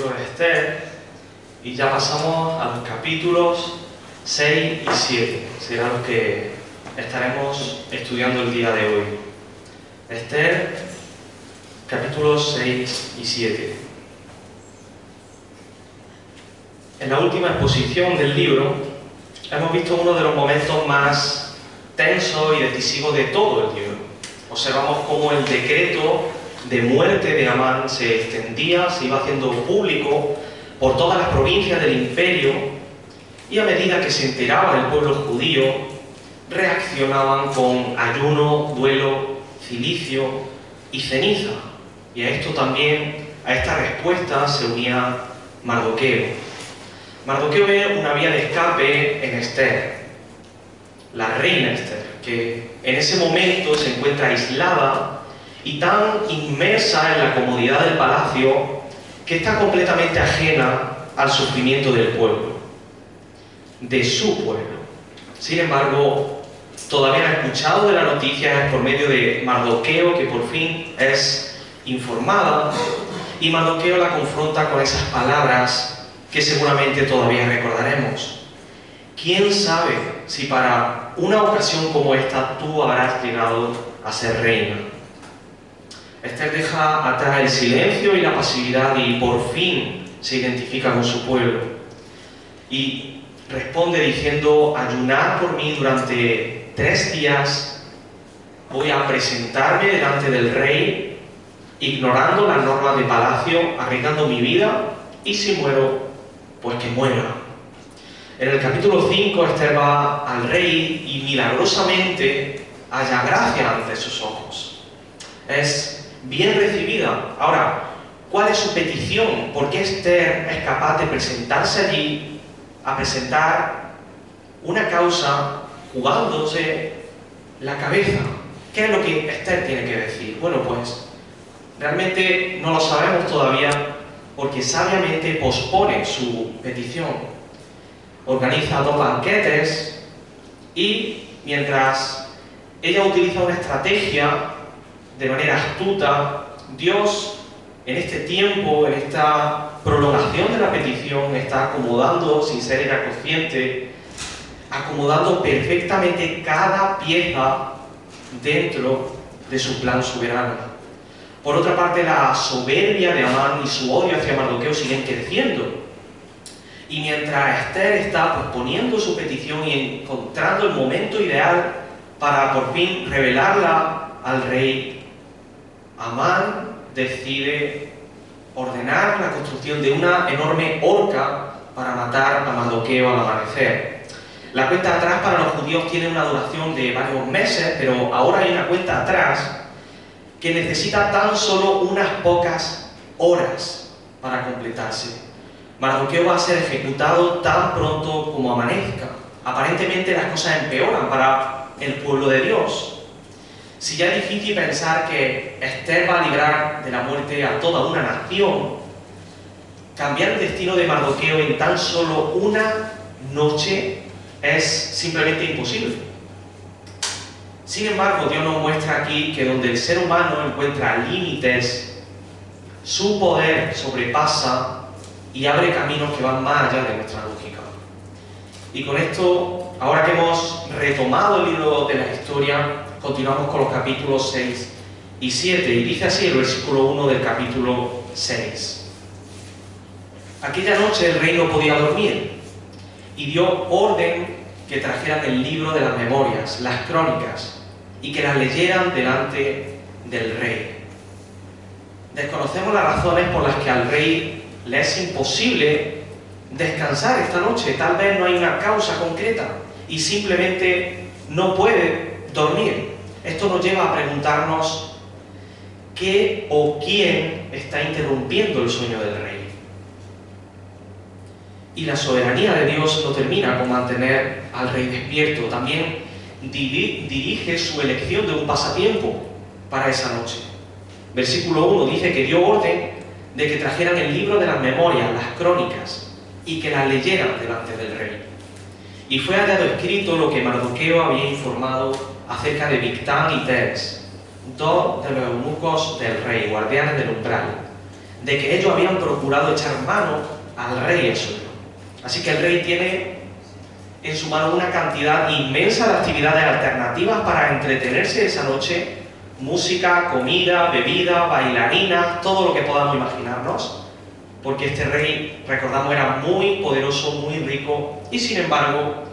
libro de Esther y ya pasamos a los capítulos 6 y 7. Serán los que estaremos estudiando el día de hoy. Esther, capítulos 6 y 7. En la última exposición del libro hemos visto uno de los momentos más tensos y decisivos de todo el libro. Observamos cómo el decreto de muerte de Amán se extendía, se iba haciendo público por todas las provincias del imperio, y a medida que se enteraba el pueblo judío, reaccionaban con ayuno, duelo, cilicio y ceniza. Y a esto también, a esta respuesta, se unía Mardoqueo. Mardoqueo ve una vía de escape en Esther, la reina Esther, que en ese momento se encuentra aislada y tan inmersa en la comodidad del palacio que está completamente ajena al sufrimiento del pueblo, de su pueblo. Sin embargo, todavía no ha escuchado de la noticia por medio de Mardoqueo, que por fin es informada, y Mardoqueo la confronta con esas palabras que seguramente todavía recordaremos. ¿Quién sabe si para una ocasión como esta tú habrás llegado a ser reina? Esther deja atrás el silencio y la pasividad y por fin se identifica con su pueblo. Y responde diciendo: ayunad por mí durante 3 días, voy a presentarme delante del rey, ignorando las normas de palacio, arriesgando mi vida, y si muero, pues que muera. En el capítulo 5, Esther va al rey y milagrosamente halla gracia ante sus ojos. Es bien recibida. Ahora, ¿cuál es su petición? ¿Por qué Esther es capaz de presentarse allí a presentar una causa jugándose la cabeza? ¿Qué es lo que Esther tiene que decir? Bueno, pues realmente no lo sabemos todavía, porque sabiamente pospone su petición. Organiza 2 banquetes y mientras ella utiliza una estrategia de manera astuta, Dios en este tiempo, en esta prolongación de la petición, está acomodando, sin ser ella consciente, acomodando perfectamente cada pieza dentro de su plan soberano. Por otra parte, la soberbia de Amán y su odio hacia Mardoqueo siguen creciendo. Y mientras Esther está posponiendo su petición y encontrando el momento ideal para por fin revelarla al rey, Amán decide ordenar la construcción de una enorme horca para matar a Mardoqueo al amanecer. La cuenta atrás para los judíos tiene una duración de varios meses, pero ahora hay una cuenta atrás que necesita tan solo unas pocas horas para completarse. Mardoqueo va a ser ejecutado tan pronto como amanezca. Aparentemente las cosas empeoran para el pueblo de Dios. Si ya es difícil pensar que Esther va a librar de la muerte a toda una nación, cambiar el destino de Mardoqueo en tan solo una noche es simplemente imposible. Sin embargo, Dios nos muestra aquí que donde el ser humano encuentra límites, su poder sobrepasa y abre caminos que van más allá de nuestra lógica. Y con esto, ahora que hemos retomado el libro de la historia, continuamos con los capítulos 6 y 7, y dice así el versículo 1 del capítulo 6. Aquella noche el rey no podía dormir, y dio orden que trajeran el libro de las memorias, las crónicas, y que las leyeran delante del rey. Desconocemos las razones por las que al rey le es imposible descansar esta noche. Tal vez no hay una causa concreta y simplemente no puede dormir. Esto nos lleva a preguntarnos qué o quién está interrumpiendo el sueño del rey. Y la soberanía de Dios no termina con mantener al rey despierto. También dirige su elección de un pasatiempo para esa noche. Versículo 1 dice que dio orden de que trajeran el libro de las memorias, las crónicas, y que las leyeran delante del rey. Y fue hallado escrito lo que Mardoqueo había informado acerca de Bigtán y Teres, 2 de los eunucos del rey, guardianes del umbral, de que ellos habían procurado echar mano al rey Asuero. Así que el rey tiene en su mano una cantidad inmensa de actividades alternativas para entretenerse esa noche: música, comida, bebida, bailarinas, todo lo que podamos imaginarnos, porque este rey, recordamos, era muy poderoso, muy rico, y sin embargo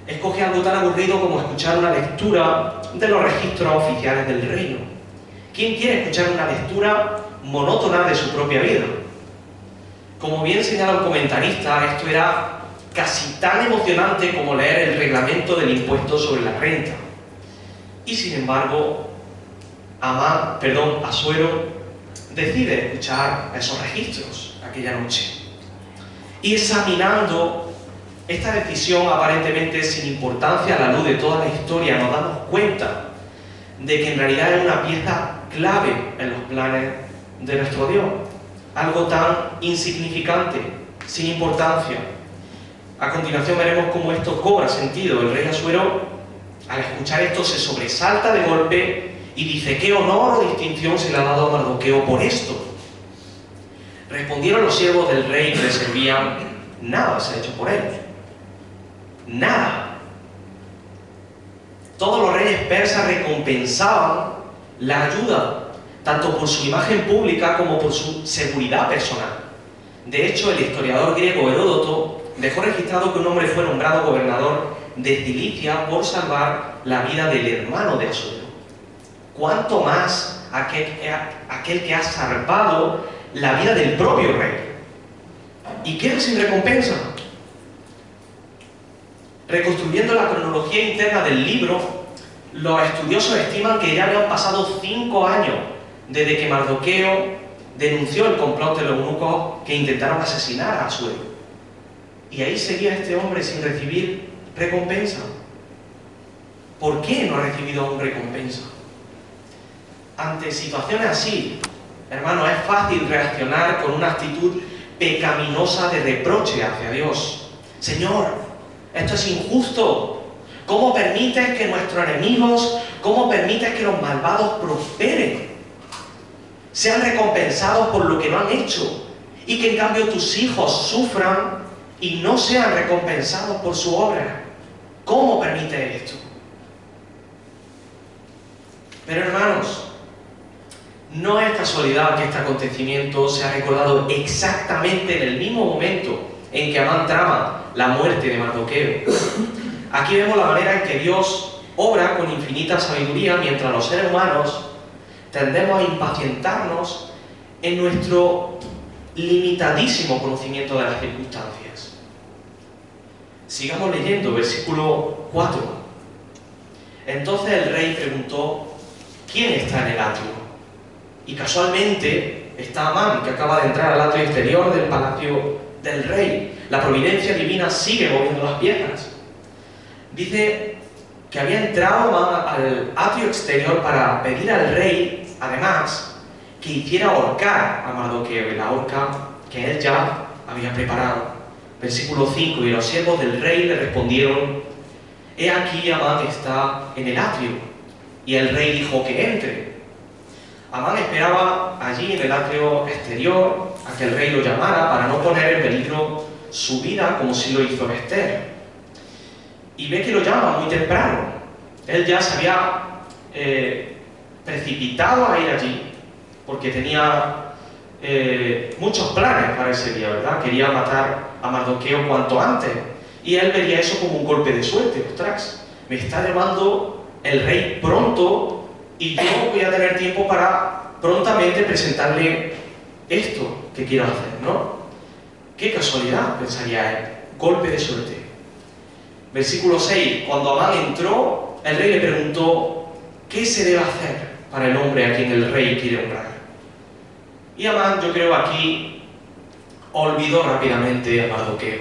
escoge algo tan aburrido como escuchar una lectura de los registros oficiales del reino. ¿Quién quiere escuchar una lectura monótona de su propia vida? Como bien señala un comentarista, esto era casi tan emocionante como leer el reglamento del impuesto sobre la renta. Y sin embargo, Asuero decide escuchar esos registros aquella noche. Y examinando esta decisión aparentemente sin importancia a la luz de toda la historia, nos damos cuenta de que en realidad es una pieza clave en los planes de nuestro Dios. Algo tan insignificante, sin importancia. A continuación veremos cómo esto cobra sentido. El rey Asuero, al escuchar esto, se sobresalta de golpe y dice: ¿qué honor o distinción se le ha dado a Mardoqueo por esto? Respondieron los siervos del rey que le servían: nada se ha hecho por él. Nada. Todos los reyes persas recompensaban la ayuda, tanto por su imagen pública como por su seguridad personal. De hecho, el historiador griego Heródoto dejó registrado que un hombre fue nombrado gobernador de Cilicia por salvar la vida del hermano de Asuero. ¿Cuánto más aquel que ha salvado la vida del propio rey? ¿Y queda sin recompensa? Reconstruyendo la cronología interna del libro, los estudiosos estiman que ya habían pasado 5 años desde que Mardoqueo denunció el complot de los eunucos que intentaron asesinar a Asuero. Y ahí seguía este hombre sin recibir recompensa. ¿Por qué no ha recibido aún recompensa? Ante situaciones así, hermanos, es fácil reaccionar con una actitud pecaminosa de reproche hacia Dios. Señor, esto es injusto. ¿Cómo permites que nuestros enemigos, cómo permites que los malvados prosperen, sean recompensados por lo que no han hecho, y que en cambio tus hijos sufran y no sean recompensados por su obra? ¿Cómo permites esto? Pero hermanos, no es casualidad que este acontecimiento se ha recordado exactamente en el mismo momento en que Amán trama la muerte de Mardoqueo. Aquí vemos la manera en que Dios obra con infinita sabiduría, mientras los seres humanos tendemos a impacientarnos en nuestro limitadísimo conocimiento de las circunstancias. Sigamos leyendo, versículo 4. Entonces el rey preguntó: ¿quién está en el atrio? Y casualmente está Amán, que acaba de entrar al atrio exterior del palacio del rey. La providencia divina sigue moviendo las piezas. Dice que había entrado Amán al atrio exterior para pedir al rey, además, que hiciera ahorcar a Mardoqueo, la horca que él ya había preparado. Versículo 5: y los siervos del rey le respondieron: he aquí Amán está en el atrio. Y el rey dijo que entre. Amán esperaba allí en el atrio exterior a que el rey lo llamara para no poner en peligro su vida como sí lo hizo Ester. Y ve que lo llama muy temprano. Él ya se había precipitado a ir allí porque tenía muchos planes para ese día, ¿verdad? Quería matar a Mardoqueo cuanto antes. Y él vería eso como un golpe de suerte. Ostras, me está llamando el rey pronto y yo voy a tener tiempo para prontamente presentarle esto que quiero hacer, ¿no? Qué casualidad, pensaría él. Golpe de suerte. Versículo 6. Cuando Amán entró, el rey le preguntó: ¿qué se debe hacer para el hombre a quien el rey quiere honrar? Y Amán, yo creo, aquí olvidó rápidamente a Mardoqueo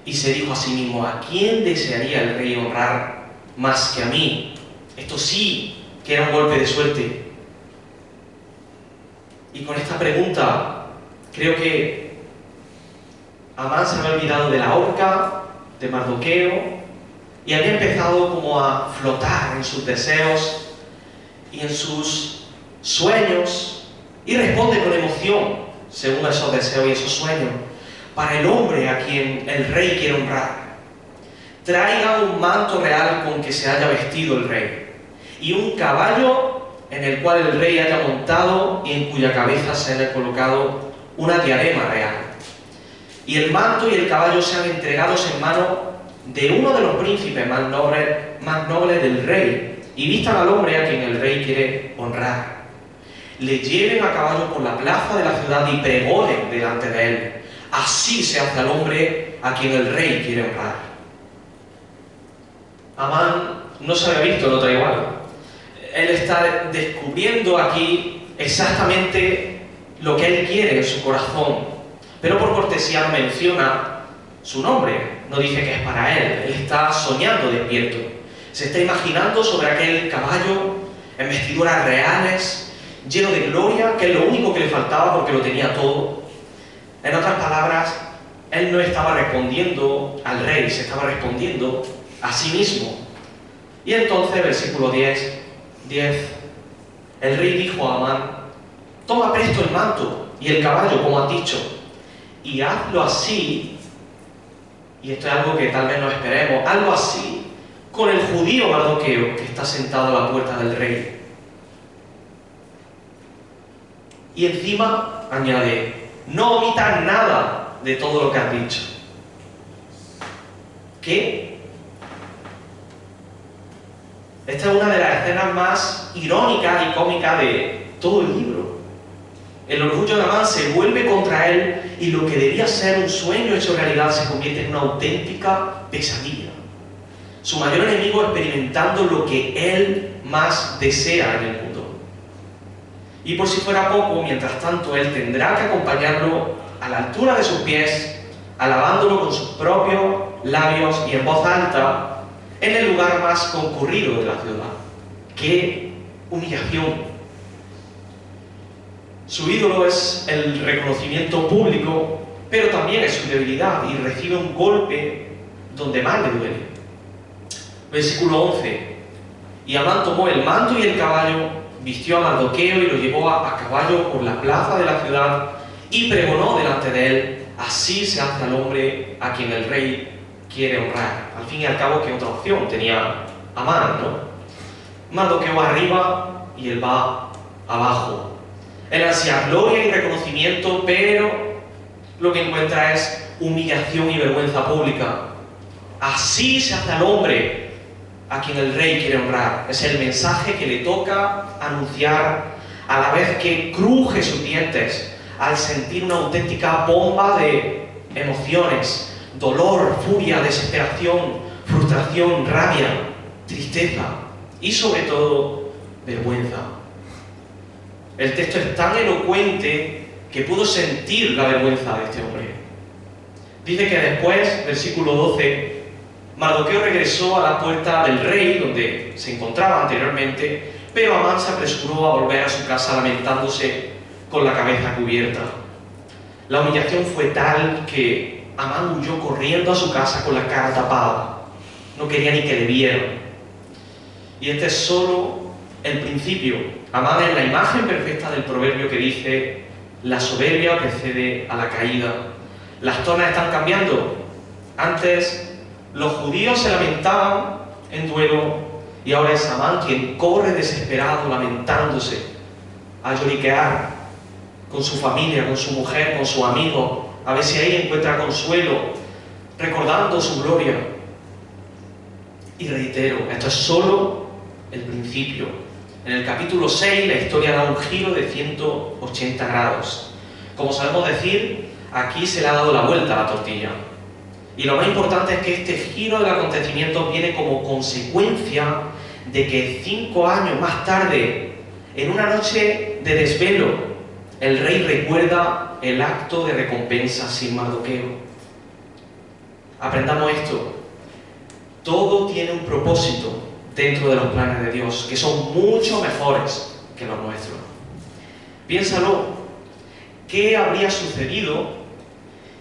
y se dijo a sí mismo: ¿a quién desearía el rey honrar más que a mí? Esto sí que era un golpe de suerte. Y con esta pregunta creo que Amán se había olvidado de la horca de Mardoqueo y había empezado como a flotar en sus deseos y en sus sueños y responde con emoción, según esos deseos y esos sueños, para el hombre a quien el rey quiere honrar. Traiga un manto real con que se haya vestido el rey, y un caballo en el cual el rey haya montado y en cuya cabeza se haya colocado una diadema real. Y el manto y el caballo sean entregados en manos de uno de los príncipes más nobles del rey, y vistan al hombre a quien el rey quiere honrar. Le lleven a caballo por la plaza de la ciudad y pregonen delante de él. Así se hace al hombre a quien el rey quiere honrar. Amán no se había visto en otra igual. Él está descubriendo aquí exactamente lo que él quiere en su corazón, pero por cortesía no menciona su nombre, no dice que es para él. Él está soñando despierto, se está imaginando sobre aquel caballo en vestiduras reales, lleno de gloria, que es lo único que le faltaba porque lo tenía todo. En otras palabras, él no estaba respondiendo al rey, se estaba respondiendo a sí mismo. Y entonces, versículo 10, el rey dijo a Amán: toma presto el manto y el caballo, como has dicho, y hazlo así, y esto es algo que tal vez no esperemos, hazlo así con el judío Mardoqueo, que está sentado a la puerta del rey. Y encima añade: no omitas nada de todo lo que has dicho. ¿Qué? Esta es una de las escenas más irónicas y cómicas de todo el libro. El orgullo de Amán se vuelve contra él y lo que debía ser un sueño hecho realidad se convierte en una auténtica pesadilla. Su mayor enemigo experimentando lo que él más desea en el mundo. Y por si fuera poco, mientras tanto, él tendrá que acompañarlo a la altura de sus pies, alabándolo con sus propios labios y en voz alta, en el lugar más concurrido de la ciudad. ¡Qué humillación! Su ídolo es el reconocimiento público, pero también es su debilidad y recibe un golpe donde más le duele. Versículo 11. Y Amán tomó el manto y el caballo, vistió a Mardoqueo y lo llevó a caballo por la plaza de la ciudad y pregonó delante de él: así se hace al hombre a quien el rey quiere honrar. Al fin y al cabo, ¿qué otra opción tenía Amán, no? Mardoqueo va arriba y él va abajo. Él ansía gloria y reconocimiento, pero lo que encuentra es humillación y vergüenza pública. Así se hace al hombre a quien el rey quiere honrar. Es el mensaje que le toca anunciar, a la vez que cruje sus dientes al sentir una auténtica bomba de emociones: dolor, furia, desesperación, frustración, rabia, tristeza y sobre todo vergüenza. El texto es tan elocuente que pudo sentir la vergüenza de este hombre. Dice que después, versículo 12, Mardoqueo regresó a la puerta del rey donde se encontraba anteriormente, pero Amán se apresuró a volver a su casa lamentándose con la cabeza cubierta. La humillación fue tal que Amán huyó corriendo a su casa con la cara tapada. No quería ni que le vieran. Y este es solo el principio. Amán es la imagen perfecta del proverbio que dice: la soberbia precede a la caída. Las tonas están cambiando. Antes los judíos se lamentaban en duelo y ahora es Amán quien corre desesperado, lamentándose, a lloriquear con su familia, con su mujer, con su amigo, a ver si ahí encuentra consuelo, recordando su gloria. Y reitero, esto es solo el principio. En el capítulo 6 la historia da un giro de 180 grados. Como sabemos decir, aquí se le ha dado la vuelta a la tortilla. Y lo más importante es que este giro del acontecimiento viene como consecuencia de que 5 años más tarde, en una noche de desvelo, el rey recuerda el acto de recompensa sin Mardoqueo. Aprendamos esto. Todo tiene un propósito dentro de los planes de Dios, que son mucho mejores que los nuestros. Piénsalo. ¿Qué habría sucedido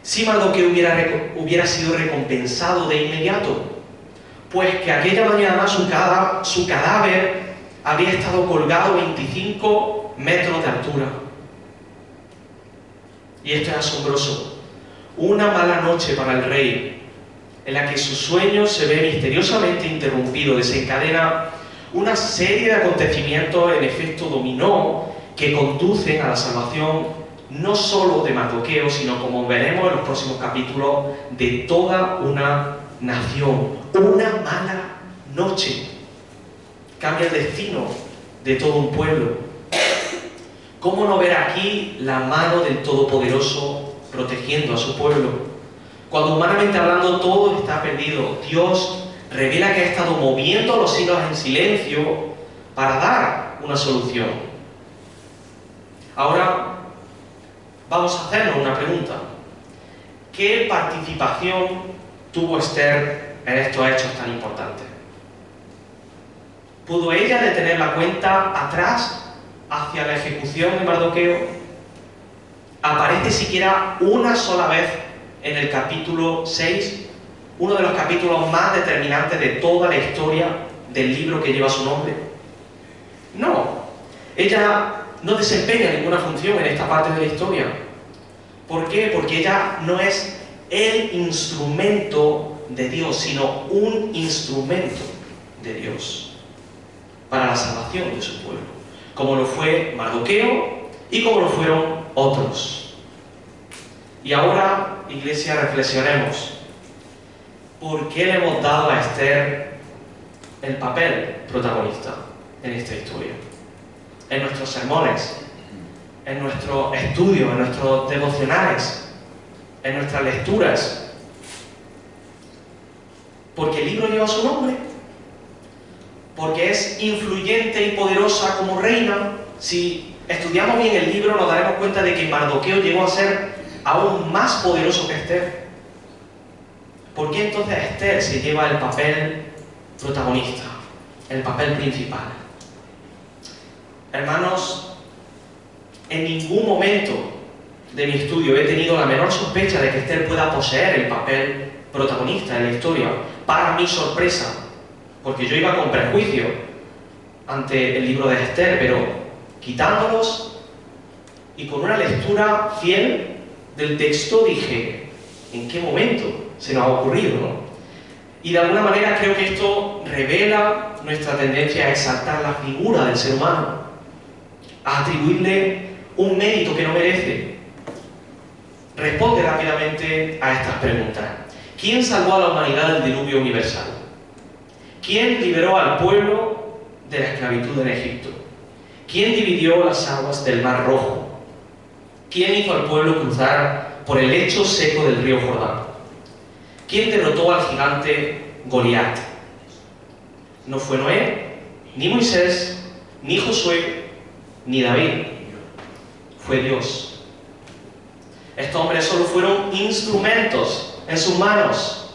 si Mardoqueo hubiera sido recompensado de inmediato? Pues que aquella mañana su cadáver habría estado colgado 25 metros de altura. y esto es asombroso, una mala noche para el rey, en la que su sueño se ve misteriosamente interrumpido, desencadena una serie de acontecimientos en efecto dominó que conducen a la salvación no solo de Mardoqueo, sino, como veremos en los próximos capítulos, de toda una nación. Una mala noche cambia el destino de todo un pueblo. ¿Cómo no ver aquí la mano del Todopoderoso protegiendo a su pueblo? Cuando humanamente hablando todo está perdido, Dios revela que ha estado moviendo los hilos en silencio para dar una solución. Ahora vamos a hacernos una pregunta. ¿Qué participación tuvo Esther en estos hechos tan importantes? ¿Pudo ella detener la cuenta atrás hacia la ejecución de Mardoqueo? ¿Aparece siquiera una sola vez en el capítulo 6? Uno de los capítulos más determinantes de toda la historia del libro que lleva su nombre. No, ella no desempeña ninguna función en esta parte de la historia. ¿Por qué? Porque ella no es el instrumento de Dios, sino un instrumento de Dios para la salvación de su pueblo, como lo fue Mardoqueo y como lo fueron otros. Y ahora, iglesia, reflexionemos. ¿Por qué le hemos dado a Esther el papel protagonista en esta historia? En nuestros sermones, en nuestros estudios, en nuestros devocionales, en nuestras lecturas. ¿Porque el libro lleva su nombre? ¿Porque es influyente y poderosa como reina? Si estudiamos bien el libro nos daremos cuenta de que Mardoqueo llegó a ser aún más poderoso que Esther. ¿Por qué entonces Esther se lleva el papel protagonista, el papel principal? Hermanos, en ningún momento de mi estudio he tenido la menor sospecha de que Esther pueda poseer el papel protagonista en la historia, para mi sorpresa, porque yo iba con prejuicio ante el libro de Esther, pero quitándolos y con una lectura fiel del texto dije, ¿en qué momento se nos ha ocurrido, no? Y de alguna manera creo que esto revela nuestra tendencia a exaltar la figura del ser humano, a atribuirle un mérito que no merece. Responde rápidamente a estas preguntas. ¿Quién salvó a la humanidad del diluvio universal? ¿Quién liberó al pueblo de la esclavitud en Egipto? ¿Quién dividió las aguas del Mar Rojo? ¿Quién hizo al pueblo cruzar por el lecho seco del río Jordán? ¿Quién derrotó al gigante Goliat? No fue Noé, ni Moisés, ni Josué, ni David. Fue Dios. Estos hombres solo fueron instrumentos en sus manos.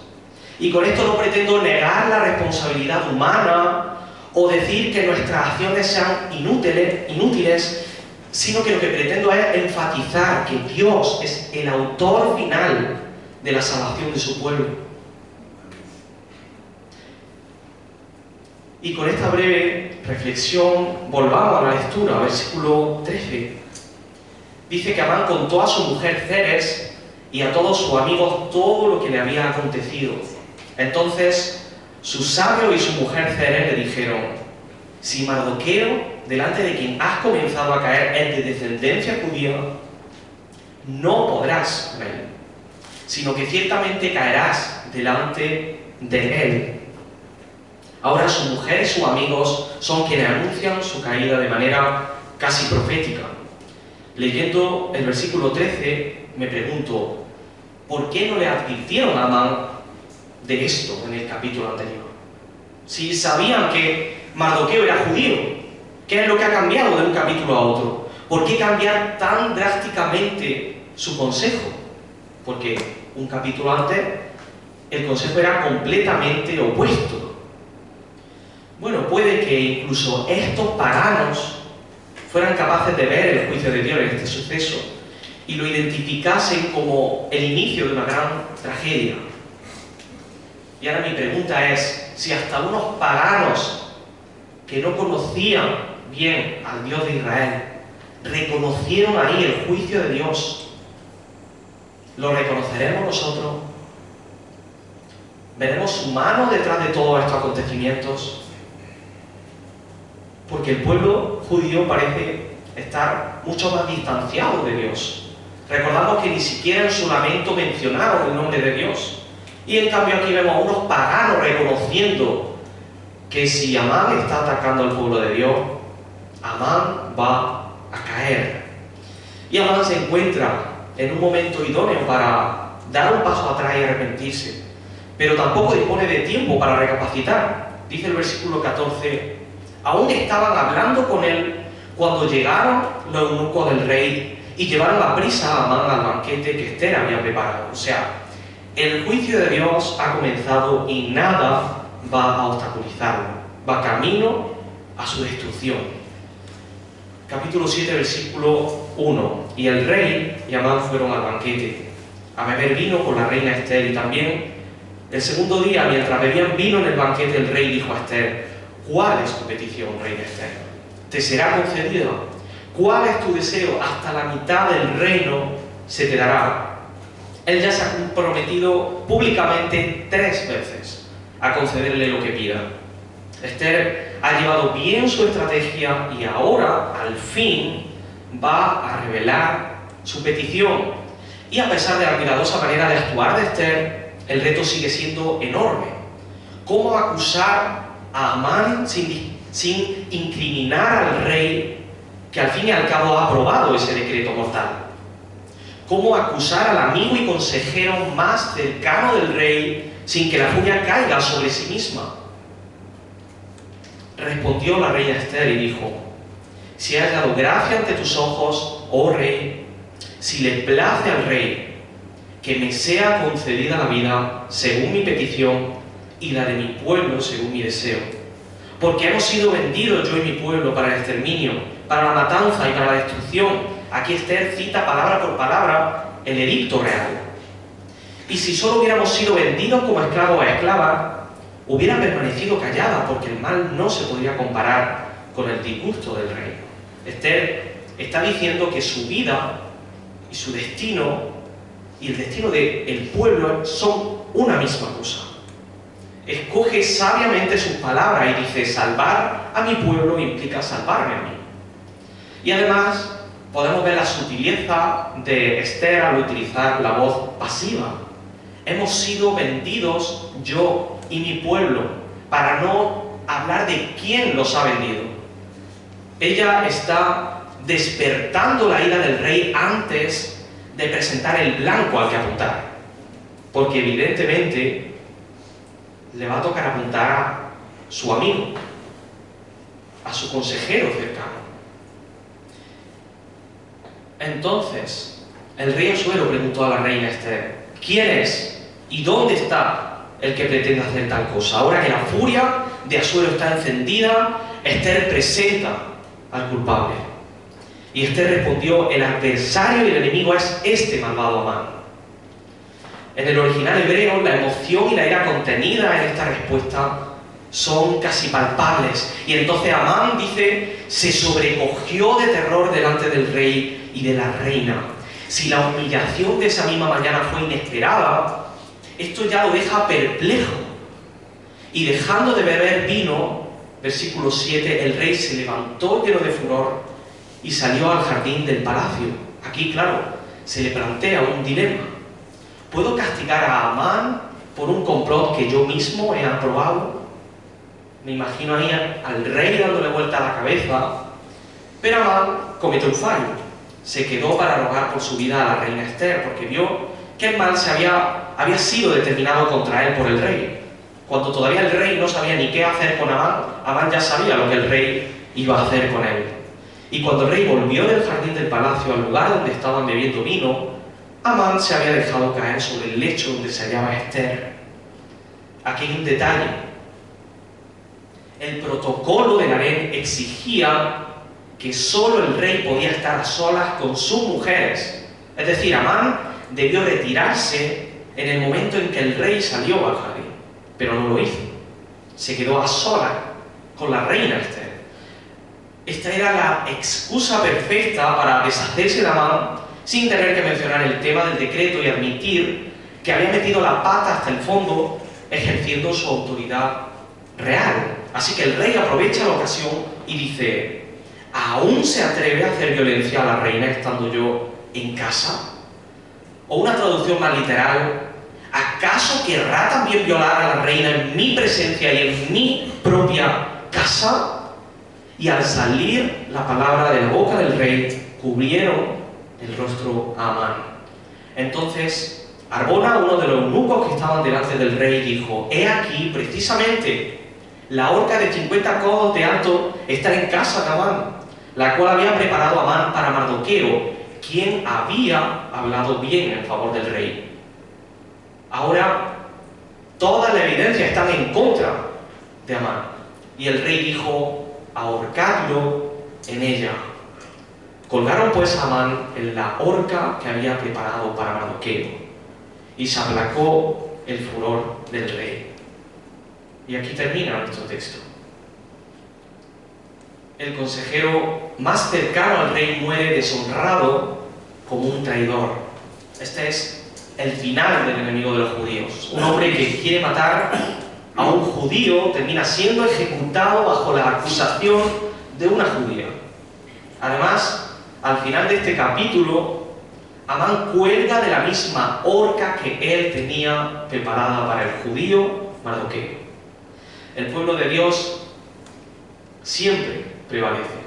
Y con esto no pretendo negar la responsabilidad humana o decir que nuestras acciones sean inútiles, sino que lo que pretendo es enfatizar que Dios es el autor final de la salvación de su pueblo. Y con esta breve reflexión volvamos a la lectura, versículo 13. Dice que Amán contó a su mujer Zeres y a todos sus amigos todo lo que le había acontecido. Entonces su sabio y su mujer Zeres le dijeron: si Mardoqueo, delante de quien has comenzado a caer, es de descendencia judía, no podrás con él, sino que ciertamente caerás delante de él. Ahora su mujer y sus amigos son quienes anuncian su caída de manera casi profética. Leyendo el versículo 13, me pregunto, ¿por qué no le advirtieron a Amán de esto en el capítulo anterior? Si sabían que Mardoqueo era judío, ¿qué es lo que ha cambiado de un capítulo a otro? ¿Por qué cambiar tan drásticamente su consejo? Porque un capítulo antes el consejo era completamente opuesto. Bueno, puede que incluso estos paganos fueran capaces de ver el juicio de Dios en este suceso y lo identificasen como el inicio de una gran tragedia. Y ahora mi pregunta es, si hasta unos paganos que no conocían bien al Dios de Israel reconocieron ahí el juicio de Dios, ¿Lo reconoceremos nosotros? ¿Veremos su mano detrás de todos estos acontecimientos? Porque el pueblo judío parece estar mucho más distanciado de Dios. Recordamos que ni siquiera en su lamento mencionaron el nombre de Dios. Y en cambio aquí vemos a unos paganos reconociendo que si Amán está atacando al pueblo de Dios, Amán va a caer. Y Amán se encuentra en un momento idóneo para dar un paso atrás y arrepentirse. Pero tampoco dispone de tiempo para recapacitar. Dice el versículo 14, aún estaban hablando con él cuando llegaron los eunucos del rey y llevaron a prisa a Amán al banquete que Ester había preparado. O sea, el juicio de Dios ha comenzado y nada va a obstaculizarlo. Va camino a su destrucción. Capítulo 7, versículo 1. Y el rey y Amán fueron al banquete a beber vino con la reina Ester. Y también el segundo día, mientras bebían vino en el banquete, el rey dijo a Ester, ¿cuál es tu petición, reina Ester? ¿Te será concedida? ¿Cuál es tu deseo? Hasta la mitad del reino se te dará. Él ya se ha comprometido públicamente 3 veces a concederle lo que pida. Esther ha llevado bien su estrategia y ahora, al fin, va a revelar su petición. Y a pesar de la cuidadosa manera de actuar de Esther, el reto sigue siendo enorme. ¿Cómo acusar a Amán sin incriminar al rey que al fin y al cabo ha aprobado ese decreto mortal? ¿Cómo acusar al amigo y consejero más cercano del rey sin que la furia caiga sobre sí misma? Respondió la reina Esther y dijo, si he hallado gracia ante tus ojos, oh rey, si le place al rey que me sea concedida la vida según mi petición y la de mi pueblo según mi deseo. Porque hemos sido vendidos yo y mi pueblo para el exterminio, para la matanza y para la destrucción. Aquí Esther cita palabra por palabra el edicto real. Y si solo hubiéramos sido vendidos como esclavos o esclavas, hubiera permanecido callada, porque el mal no se podría comparar con el disgusto del rey. Esther está diciendo que su vida y su destino y el destino del pueblo son una misma cosa. Escoge sabiamente sus palabras y dice, salvar a mi pueblo implica salvarme a mí. Y además podemos ver la sutileza de Esther al utilizar la voz pasiva. Hemos sido vendidos, yo y mi pueblo, para no hablar de quién los ha vendido. Ella está despertando la ira del rey antes de presentar el blanco al que apuntar, porque evidentemente le va a tocar apuntar a su amigo, a su consejero cercano. Entonces, el rey Asuero preguntó a la reina Esther, ¿quién es y dónde está el que pretende hacer tal cosa? Ahora que la furia de Asuero está encendida, Esther presenta al culpable. Y Esther respondió, el adversario y el enemigo es este malvado Amán. En el original hebreo, la emoción y la ira contenida en esta respuesta son casi palpables. Y entonces Amán, dice, se sobrecogió de terror delante del rey y de la reina. Si la humillación de esa misma mañana fue inesperada, esto ya lo deja perplejo. Y dejando de beber vino, versículo 7, el rey se levantó lleno de furor y salió al jardín del palacio. Aquí, claro, se le plantea un dilema. ¿Puedo castigar a Amán por un complot que yo mismo he aprobado? Me imagino ahí al rey dándole vuelta a la cabeza. Pero Amán cometió un fallo. Se quedó para rogar por su vida a la reina Esther, porque vio que el mal había sido determinado contra él por el rey. Cuando todavía el rey no sabía ni qué hacer con Amán, Amán ya sabía lo que el rey iba a hacer con él. Y cuando el rey volvió del jardín del palacio al lugar donde estaban bebiendo vino, Amán se había dejado caer sobre el lecho donde se hallaba Esther. Aquí hay un detalle. El protocolo del harén exigía que solo el rey podía estar a solas con sus mujeres. Es decir, Amán debió retirarse en el momento en que el rey salió al jardín, pero no lo hizo. Se quedó a solas con la reina Esther. Esta era la excusa perfecta para deshacerse de Amán sin tener que mencionar el tema del decreto y admitir que había metido la pata hasta el fondo ejerciendo su autoridad real. Así que el rey aprovecha la ocasión y dice: ¿aún se atreve a hacer violencia a la reina estando yo en casa? O una traducción más literal: ¿acaso querrá también violar a la reina en mi presencia y en mi propia casa? Y al salir la palabra de la boca del rey, cubrieron el rostro a Amán. Entonces Arbona, uno de los eunucos que estaban delante del rey, dijo: he aquí precisamente la horca de 50 codos de alto está en casa de Amán, la cual había preparado Amán para Mardoqueo, quien había hablado bien en favor del rey. Ahora toda la evidencia está en contra de Amán, y el rey dijo: ahorcadlo en ella. Colgaron pues a Amán en la horca que había preparado para Mardoqueo, y se aplacó el furor del rey. Y aquí termina nuestro texto. El consejero más cercano al rey muere deshonrado como un traidor. Este es el final del enemigo de los judíos. Un hombre que quiere matar a un judío termina siendo ejecutado bajo la acusación de una judía. Además, al final de este capítulo, Amán cuelga de la misma horca que él tenía preparada para el judío Mardoqueo. El pueblo de Dios siempre prevalece.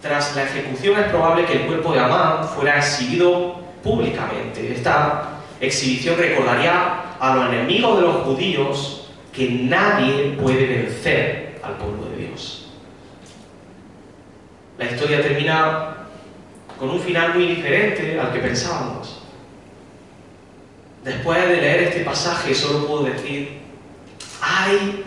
Tras la ejecución es probable que el cuerpo de Amán fuera exhibido públicamente. Esta exhibición recordaría a los enemigos de los judíos que nadie puede vencer al pueblo de Dios. La historia termina con un final muy diferente al que pensábamos. Después de leer este pasaje solo puedo decir: ¡ay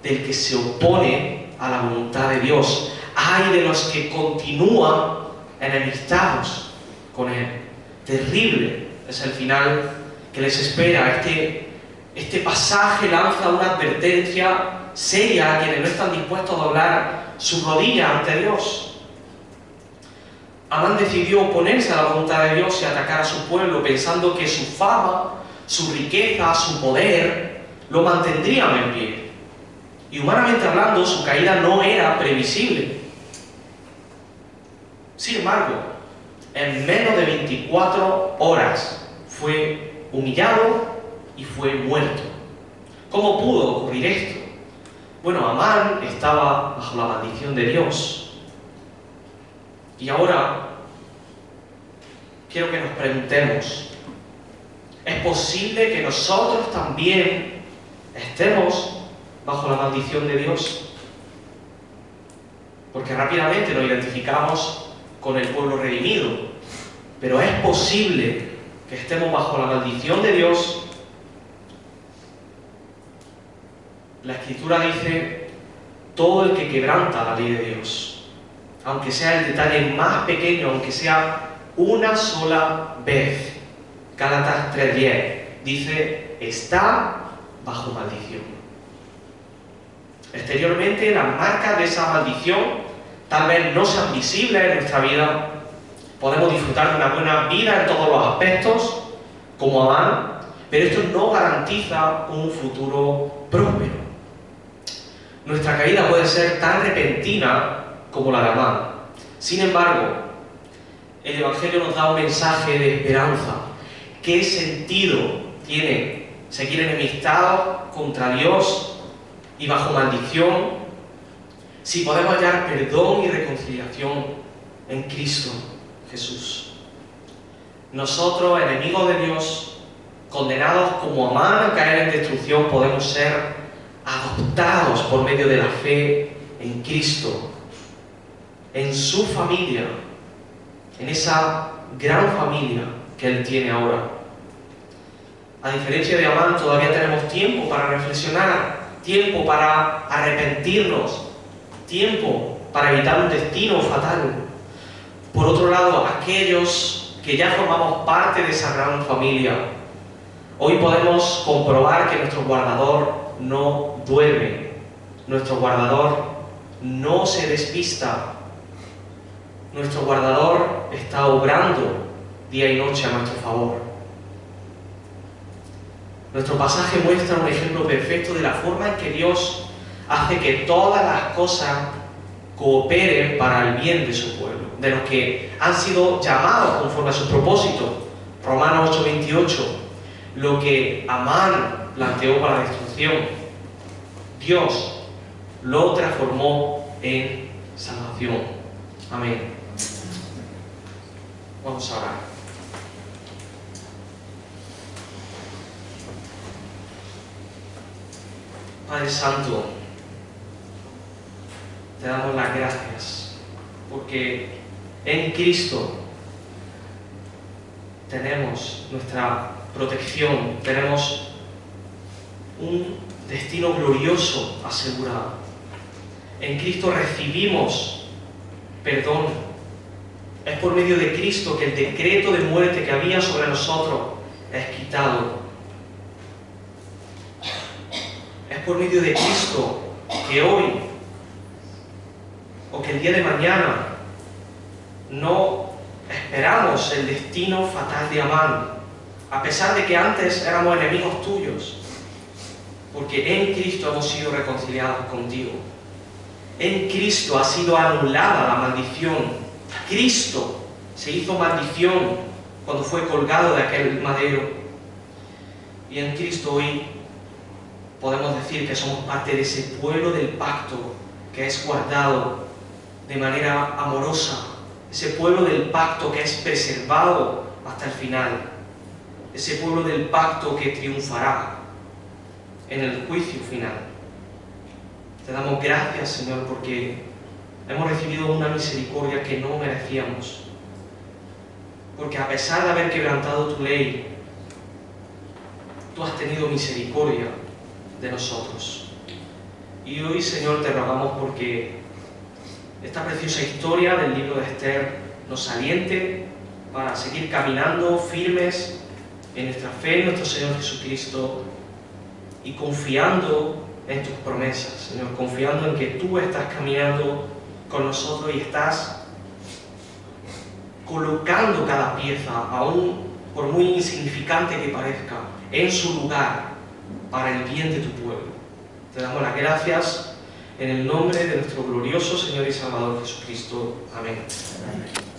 del que se opone a la voluntad de Dios! ¡Ay de los que continúan enemistados con Él! Terrible es el final que les espera. Este pasaje lanza una advertencia seria a quienes no están dispuestos a doblar su rodilla ante Dios. Amán decidió oponerse a la voluntad de Dios y atacar a su pueblo, pensando que su fama, su riqueza, su poder lo mantendrían en pie. Y humanamente hablando, su caída no era previsible. Sin embargo, en menos de 24 horas fue humillado y fue muerto. ¿Cómo pudo ocurrir esto? Bueno, Amán estaba bajo la maldición de Dios. Y ahora quiero que nos preguntemos: ¿es posible que nosotros también estemos bajo la maldición de Dios? Porque rápidamente nos identificamos con el pueblo redimido, pero ¿es posible que estemos bajo la maldición de Dios? La Escritura dice: todo el que quebranta la ley de Dios, aunque sea el detalle más pequeño, aunque sea una sola vez. Gálatas 3:10 dice: está bajo maldición. Exteriormente, las marcas de esa maldición tal vez no sean visibles en nuestra vida. Podemos disfrutar de una buena vida en todos los aspectos, como Amán, pero esto no garantiza un futuro próspero. Nuestra caída puede ser tan repentina como la de Amán. Sin embargo, el Evangelio nos da un mensaje de esperanza. ¿Qué sentido tiene seguir enemistados contra Dios y bajo maldición si podemos hallar perdón y reconciliación en Cristo Jesús? Nosotros, enemigos de Dios, condenados como Amán a caer en destrucción, podemos ser adoptados por medio de la fe en Cristo, en su familia, en esa gran familia que Él tiene ahora. A diferencia de Amán, todavía tenemos tiempo para reflexionar, tiempo para arrepentirnos, tiempo para evitar un destino fatal. Por otro lado, aquellos que ya formamos parte de esa gran familia, hoy podemos comprobar que nuestro guardador no duerme, nuestro guardador no se despista, nuestro guardador está obrando día y noche a nuestro favor. Nuestro pasaje muestra un ejemplo perfecto de la forma en que Dios hace que todas las cosas cooperen para el bien de su pueblo, de los que han sido llamados conforme a sus propósitos. Romanos 8:28, lo que Amán planteó para la destrucción, Dios lo transformó en salvación. Amén. Vamos a orar. Padre Santo, te damos las gracias porque en Cristo tenemos nuestra protección, tenemos un destino glorioso asegurado. En Cristo recibimos perdón. Es por medio de Cristo que el decreto de muerte que había sobre nosotros es quitado. Es por medio de Cristo que hoy o que el día de mañana no esperamos el destino fatal de Amán, a pesar de que antes éramos enemigos tuyos, porque en Cristo hemos sido reconciliados contigo. En Cristo ha sido anulada la maldición. Cristo se hizo maldición cuando fue colgado de aquel madero. Y en Cristo hoy podemos decir que somos parte de ese pueblo del pacto que es guardado de manera amorosa, ese pueblo del pacto que es preservado hasta el final, ese pueblo del pacto que triunfará en el juicio final. Te damos gracias, Señor, porque hemos recibido una misericordia que no merecíamos, porque a pesar de haber quebrantado tu ley, tú has tenido misericordia de nosotros. Y hoy, Señor, te rogamos porque esta preciosa historia del libro de Esther nos aliente para seguir caminando firmes en nuestra fe en nuestro Señor Jesucristo y confiando en tus promesas, Señor, confiando en que tú estás caminando con nosotros y estás colocando cada pieza, aún por muy insignificante que parezca, en su lugar para el bien de tu pueblo. Te damos las gracias en el nombre de nuestro glorioso Señor y Salvador Jesucristo. Amén. Amén.